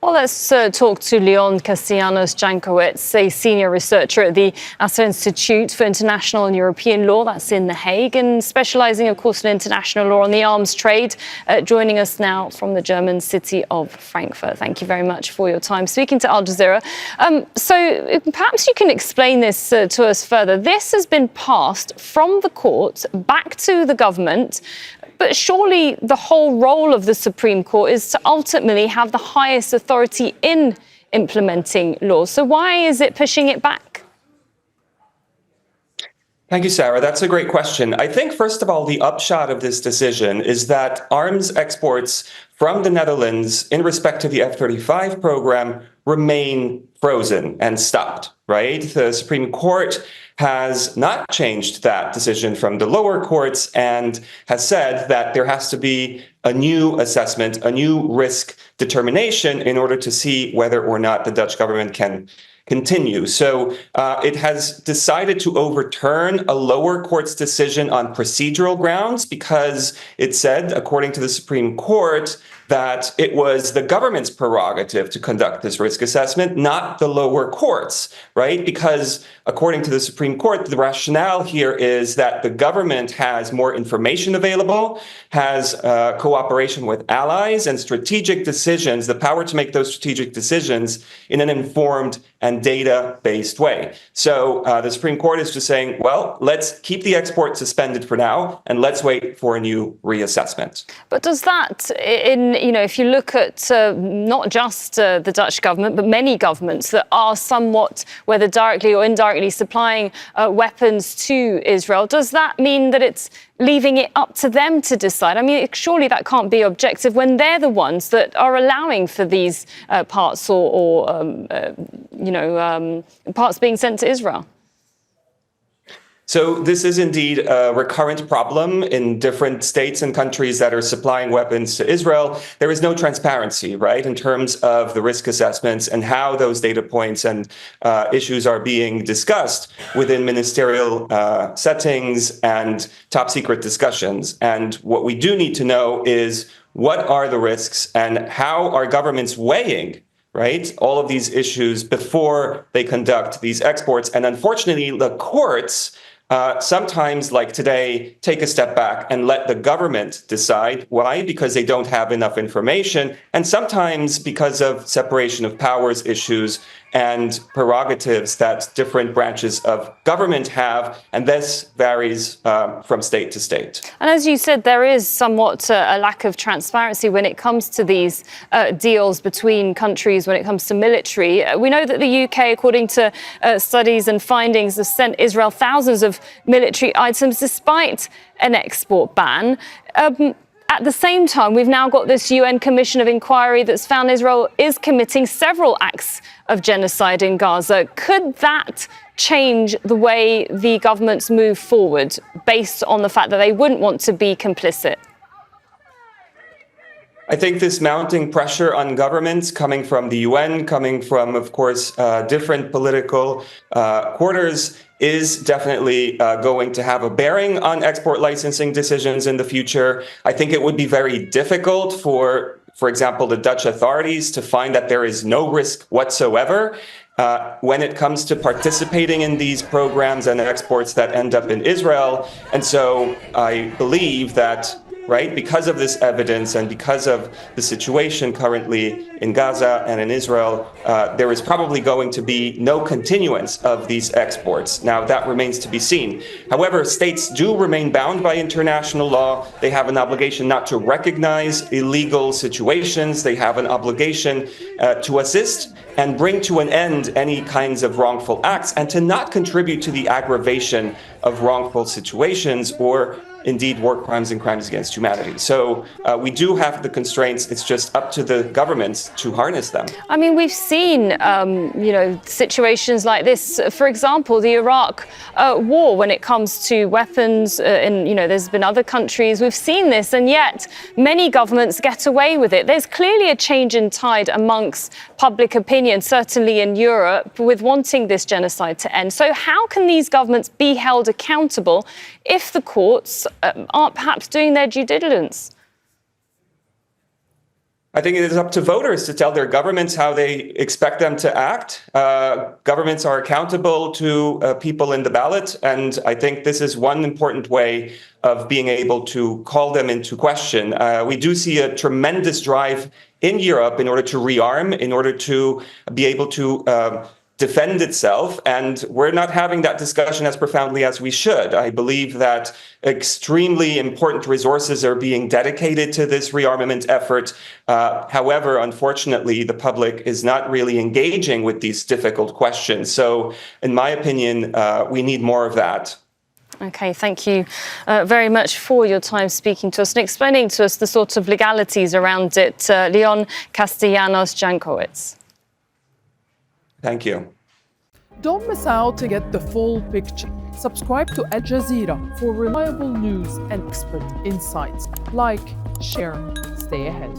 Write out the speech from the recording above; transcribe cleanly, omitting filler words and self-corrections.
Well, let's talk to Leon Castellanos-Jankiewicz, a senior researcher at the Asser Institute for International and European Law, that's in The Hague, and specialising, of course, in international law on the arms trade, joining us now from the German city of Frankfurt. Thank you very much for your time speaking to Al Jazeera. So perhaps you can explain this to us further. This has been passed from the court back to the government. But surely the whole role of the Supreme Court is to ultimately have the highest authority in implementing laws. So why is it pushing it back? Thank you, Sarah. That's a great question. I think, first of all, the upshot of this decision is that arms exports from the Netherlands in respect to the F-35 program remain frozen and stopped, right? The Supreme Court has not changed that decision from the lower courts and has said that there has to be a new assessment, a new risk determination in order to see whether or not the Dutch government can continue. So it has decided to overturn a lower court's decision on procedural grounds because it said, according to the Supreme Court, that it was the government's prerogative to conduct this risk assessment, not the lower courts, right? Because according to the Supreme Court, the rationale here is that the government has more information available, has cooperation with allies and strategic decisions, the power to make those strategic decisions in an informed and data-based way. So the Supreme Court is just saying, well, let's keep the export suspended for now, and let's wait for a new reassessment. But does that, if you look at not just the Dutch government, but many governments that are somewhat, whether directly or indirectly, supplying weapons to Israel, does that mean that it's leaving it up to them to decide? I mean, surely that can't be objective when they're the ones that are allowing for these parts or parts being sent to Israel. So this is indeed a recurrent problem in different states and countries that are supplying weapons to Israel. There is no transparency, right, in terms of the risk assessments and how those data points and issues are being discussed within ministerial settings and top secret discussions. And what we do need to know is what are the risks and how are governments weighing, right, all of these issues before they conduct these exports. And unfortunately, the courts sometimes, like today, take a step back and let the government decide. Why? Because they don't have enough information, and sometimes because of separation of powers issues and prerogatives that different branches of government have, and this varies from state to state. And as you said, there is somewhat a lack of transparency when it comes to these deals between countries, when it comes to military. We know that the UK, according to studies and findings, has sent Israel thousands of military items despite an export ban. At the same time, we've now got this UN Commission of Inquiry that's found Israel is committing several acts of genocide in Gaza. Could that change the way the governments move forward based on the fact that they wouldn't want to be complicit? I think this mounting pressure on governments coming from the UN, coming from, of course, different political quarters, is definitely going to have a bearing on export licensing decisions in the future. I think it would be very difficult for example, the Dutch authorities to find that there is no risk whatsoever when it comes to participating in these programs and exports that end up in Israel. And so I believe that, right, because of this evidence and because of the situation currently in Gaza and in Israel, there is probably going to be no continuance of these exports. Now, that remains to be seen. However, states do remain bound by international law. They have an obligation not to recognize illegal situations. They have an obligation to assist and bring to an end any kinds of wrongful acts and to not contribute to the aggravation of wrongful situations or indeed war crimes and crimes against humanity. So we do have the constraints. It's just up to the governments to harness them. I mean, we've seen, situations like this. For example, the Iraq war, when it comes to weapons, there's been other countries. We've seen this, and yet many governments get away with it. There's clearly a change in tide amongst public opinion, certainly in Europe, with wanting this genocide to end. So how can these governments be held accountable if the courts aren't perhaps doing their due diligence? I think it is up to voters to tell their governments how they expect them to act. Governments are accountable to people in the ballot, and I think this is one important way of being able to call them into question. We do see a tremendous drive in Europe in order to rearm, in order to be able to defend itself, and we're not having that discussion as profoundly as we should. I believe that extremely important resources are being dedicated to this rearmament effort. However, unfortunately, the public is not really engaging with these difficult questions. So, in my opinion, we need more of that. Okay, thank you very much for your time speaking to us and explaining to us the sort of legalities around it. Leon Castellanos-Jankiewicz. Thank you. Don't miss out to get the full picture. Subscribe to Al Jazeera for reliable news and expert insights. Like, share, stay ahead.